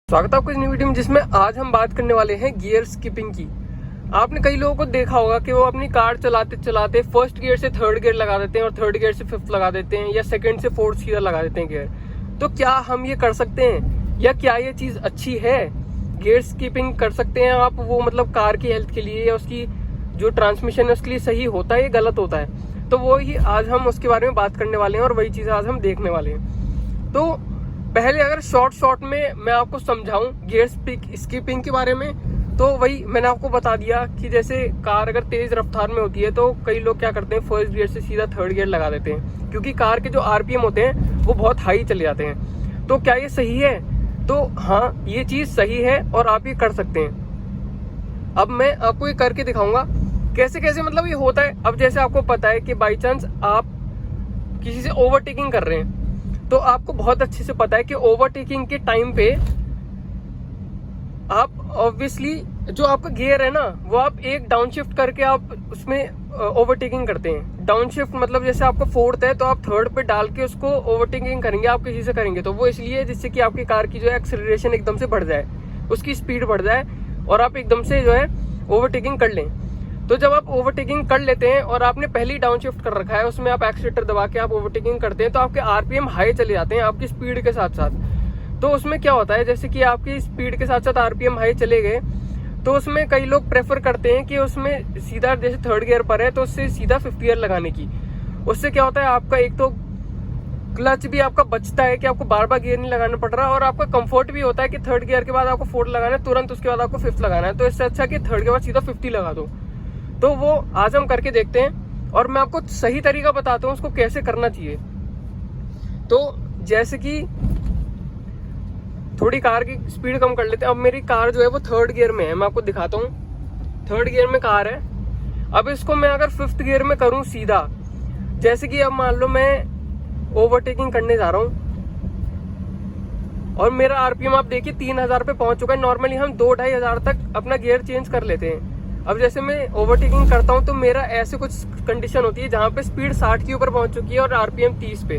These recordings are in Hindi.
स्वागत है आपको इस नई वीडियो में, जिसमें आज हम बात करने वाले हैं गियर स्किपिंग की। आपने कई लोगों को देखा होगा कि वो अपनी कार चलाते चलाते फर्स्ट गियर से थर्ड गियर लगा देते हैं और थर्ड गियर से फिफ्थ लगा देते हैं, या सेकंड से फोर्थ गियर लगा देते हैं गियर। तो क्या हम ये कर सकते हैं, या क्या ये चीज अच्छी है? गियर स्किपिंग कर सकते हैं आप, वो मतलब कार की हेल्थ के लिए या उसकी जो ट्रांसमिशन है उसके लिए सही होता है या गलत होता है? तो वो ही आज हम उसके बारे में बात करने वाले हैं और वही चीज आज हम देखने वाले हैं। तो पहले अगर शॉर्ट में मैं आपको समझाऊं गियर स्किपिंग के बारे में, तो वही मैंने आपको बता दिया कि जैसे कार अगर तेज रफ्तार में होती है तो कई लोग क्या करते हैं, फर्स्ट गियर से सीधा थर्ड गियर लगा देते हैं, क्योंकि कार के जो आरपीएम होते हैं वो बहुत हाई चले जाते हैं। तो क्या ये सही है? तो हाँ, ये चीज सही है और आप ये कर सकते हैं। अब मैं आपको ये करके दिखाऊंगा कैसे कैसे मतलब ये होता है। अब जैसे आपको पता है कि बाई चांस आप किसी से ओवरटेकिंग कर रहे हैं, तो आपको बहुत अच्छे से पता है कि ओवरटेकिंग के टाइम पे आप ऑब्वियसली जो आपका गियर है ना, वो आप एक डाउन शिफ्ट करके आप उसमें ओवरटेकिंग करते हैं। डाउन शिफ्ट मतलब जैसे आपका फोर्थ है तो आप थर्ड पे डाल के उसको ओवरटेकिंग करेंगे, आप किसी से करेंगे। तो वो इसलिए जिससे कि आपकी कार की जो है एक्सेलरेशन एकदम से बढ़ जाए, उसकी स्पीड बढ़ जाए और आप एकदम से जो है ओवरटेकिंग कर लें। तो जब आप ओवरटेकिंग कर लेते हैं और आपने पहली डाउन शिफ्ट कर रखा है, उसमें आप एक्सीलेटर दबा के आप ओवरटेकिंग करते हैं, तो आपके आरपीएम हाई चले जाते हैं आपकी स्पीड के साथ साथ। तो उसमें क्या होता है, जैसे कि आपकी स्पीड के साथ साथ आरपीएम हाई चले गए, तो उसमें कई लोग प्रेफर करते हैं कि उसमें सीधा जैसे थर्ड गियर पर है तो उससे सीधा फिफ्थ गियर लगाने की। उससे क्या होता है, आपका एक तो क्लच भी आपका बचता है कि आपको बार बार गियर नहीं लगाना पड़ रहा, और आपका कंफर्ट भी होता है कि थर्ड गियर के बाद आपको फोर्थ लगाना है, तुरंत उसके बाद आपको फिफ्थ लगाना है। तो इससे अच्छा कि थर्ड के बाद सीधा 50 लगा दो। तो वो आज हम करके देखते हैं और मैं आपको सही तरीका बताता हूँ उसको कैसे करना चाहिए। तो जैसे कि थोड़ी कार की स्पीड कम कर लेते हैं। अब मेरी कार जो है वो थर्ड गियर में है, मैं आपको दिखाता हूँ। थर्ड गियर में कार है। अब इसको मैं अगर फिफ्थ गियर में करूँ सीधा, जैसे कि अब मान लो मैं ओवरटेकिंग करने जा रहा हूँ और मेरा आरपीएम आप देखिए 3000 पे पहुंच चुका है। नॉर्मली हम 2-2500 तक अपना गियर चेंज कर लेते हैं। अब जैसे मैं ओवरटेकिंग करता हूं तो मेरा ऐसे कुछ कंडीशन होती है जहां पे स्पीड 60 के ऊपर पहुंच चुकी है और आरपीएम 30 पे।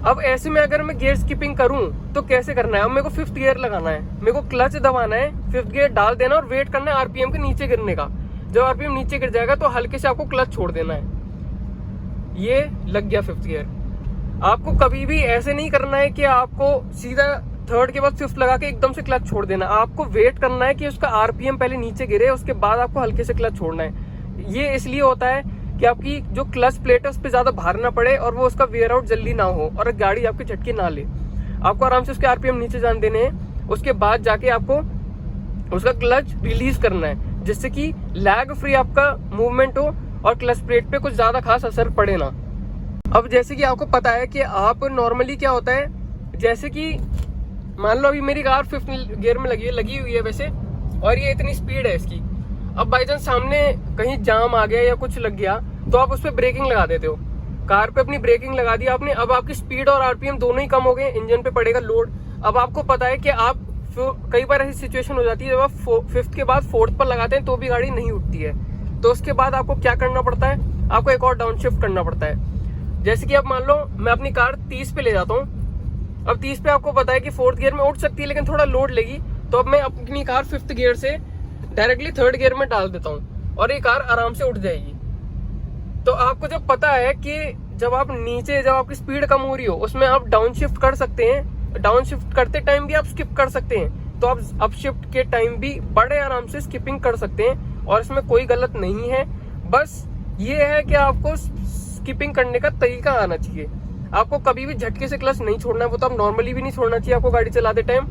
अब ऐसे में अगर मैं गियर स्किपिंग करूं तो कैसे करना है? अब मेरे को फिफ्थ गियर लगाना है, मेरे को क्लच दबाना है, फिफ्थ गियर डाल देना और वेट करना है आरपीएम के नीचे गिरने का। जब आरपीएम नीचे गिर जाएगा तो हल्के से आपको क्लच छोड़ देना है। ये लग गया फिफ्थ गियर। आपको कभी भी ऐसे नहीं करना है कि आपको सीधा थर्ड के बाद फिफ्थ लगा के एकदम से क्लच छोड़ देना। आपको वेट करना है कि उसका आरपीएम पहले नीचे गिरे, उसके बाद आपको हल्के से क्लच छोड़ना है। ये इसलिए होता है कि आपकी जो क्लच प्लेट है उस पर ज्यादा भार ना पड़े और वो उसका वेयर आउट जल्दी ना हो और गाड़ी आपके झटके ना ले। आपको आराम से उसके आरपीएम नीचे जान देने हैं, उसके बाद जाके आपको उसका क्लच रिलीज करना है, जिससे कि लैग फ्री आपका मूवमेंट हो और क्लच प्लेट पे कुछ ज्यादा खास असर पड़े ना। अब जैसे कि आपको पता है कि आप नॉर्मली क्या होता है, जैसे कि मान लो अभी मेरी कार फिफ्थ गियर में लगी हुई है वैसे, और ये इतनी स्पीड है इसकी। अब बाई चांस सामने कहीं जाम आ गया या कुछ लग गया तो आप उस पर ब्रेकिंग लगा देते हो। कार पे अपनी ब्रेकिंग लगा दी आपने, अब आपकी स्पीड और आरपीएम दोनों ही कम हो गए, इंजन पे पड़ेगा लोड। अब आपको पता है कि आप कई बार ऐसी सिचुएशन हो जाती है जब आप फिफ्थ के बाद फोर्थ पर लगाते हैं तो भी गाड़ी नहीं उठती है। तो उसके बाद आपको क्या करना पड़ता है, आपको एक और डाउन शिफ्ट करना पड़ता है। जैसे कि अब मान लो मैं अपनी कार 30 पे ले जाता हूँ। अब 30 पे आपको पता है कि फोर्थ गियर में उठ सकती है लेकिन थोड़ा लोड लेगी, तो अब मैं अपनी कार फिफ्थ गियर से डायरेक्टली थर्ड गियर में डाल देता हूँ और ये कार आराम से उठ जाएगी। तो आपको जब पता है कि जब आपकी स्पीड कम हो रही हो उसमें आप डाउन शिफ्ट कर सकते हैं, डाउन शिफ्ट करते टाइम भी आप स्किप कर सकते हैं, तो आप अप शिफ्ट के टाइम भी बड़े आराम से स्किपिंग कर सकते हैं और इसमें कोई गलत नहीं है। बस ये है कि आपको स्किपिंग करने का तरीका आना चाहिए। आपको कभी भी झटके से क्लच नहीं छोड़ना है, वो तो आप नॉर्मली भी नहीं छोड़ना चाहिए आपको गाड़ी चलाते टाइम,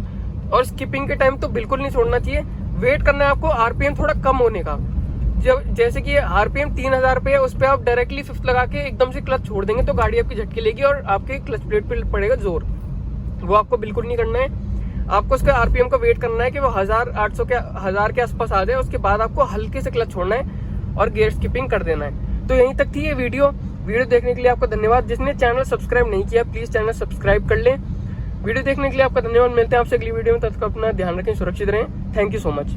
और स्किपिंग के टाइम तो बिल्कुल नहीं छोड़ना चाहिए। वेट करना है आपको आरपीएम थोड़ा कम होने का। जब जैसे कि आरपीएम 3000 पे है, उस पर आप डायरेक्टली फिफ्थ लगा के एकदम से क्लच छोड़ देंगे तो गाड़ी आपकी झटके लेगी और आपके क्लच प्लेट पे पड़ेगा जोर। वो आपको बिल्कुल नहीं करना है। आपको उसका आरपीएम का वेट करना है कि वो 1000 के आसपास आ जाए, उसके बाद आपको हल्के से क्लच छोड़ना है और गियर स्किपिंग कर देना है। तो यहीं तक थी ये वीडियो देखने के लिए आपका धन्यवाद। जिसने चैनल सब्सक्राइब नहीं किया प्लीज चैनल सब्सक्राइब कर लें। वीडियो देखने के लिए आपका धन्यवाद। मिलते हैं आपसे अगली वीडियो में, तब तक अपना ध्यान रखें, सुरक्षित रहें। Thank you so much.